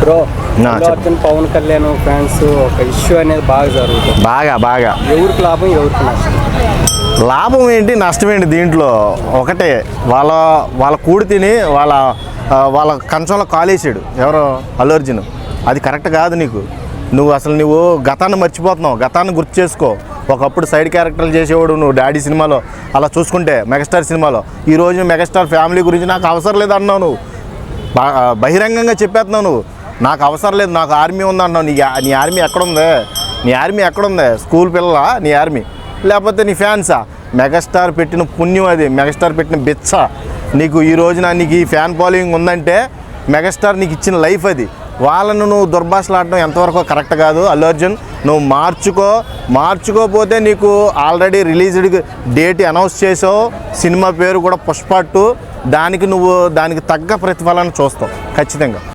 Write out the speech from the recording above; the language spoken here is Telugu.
బ్రో అర్జున్ పవన్ కళ్యాణ్ ఫ్యాన్స్ ఒక ఇష్యూ అనేది బాగా జరుగుతుంది. బాగా ఎవరికి లాభం ఎవరికి నష్టం? లాభం ఏంటి నష్టం ఏంటి దీంట్లో ఒకటే, వాళ్ళ కూడి తిని వాళ్ళ కంచంలో కాలేసాడు ఎవరో అల్లు అర్జున్. అది కరెక్ట్ కాదు. నువ్వు గతాన్ని మర్చిపోతున్నావు. గతాన్ని గుర్తు చేసుకో. ఒకప్పుడు సైడ్ క్యారెక్టర్లు చేసేవాడు నువ్వు డాడీ సినిమాలో, అలా చూసుకుంటే మెగాస్టార్ సినిమాలో. ఈరోజు మెగాస్టార్ ఫ్యామిలీ గురించి నాకు అవసరం లేదు అన్నావు. నువ్వు బహిరంగంగా చెప్పేస్తున్నావు. నువ్వు నాకు అవసరం లేదు, నాకు ఆర్మీ ఉంది అన్నావు. నీ ఆర్మీ ఎక్కడుంది? స్కూల్ పిల్లల నీ ఆర్మీ, లేకపోతే నీ ఫ్యాన్సా? మెగాస్టార్ పెట్టిన పుణ్యం అది, మెగాస్టార్ పెట్టిన బిచ్చ. నీకు ఈ రోజున నీకు ఈ ఫ్యాన్ ఫాలోయింగ్ ఉందంటే మెగాస్టార్ నీకు ఇచ్చిన లైఫ్ అది. వాళ్ళను నువ్వు దుర్భాషలాడడం ఎంతవరకు కరెక్ట్ కాదు. అల్లు అర్జున్ నువ్వు మార్చుకోపోతే నీకు ఆల్రెడీ రిలీజ్డ్ డేట్ అనౌన్స్ చేసావు. సినిమా పేరు కూడా పుష్ప 2. దానికి తగ్గ ప్రతిఫలాన్ని చూస్తావు ఖచ్చితంగా.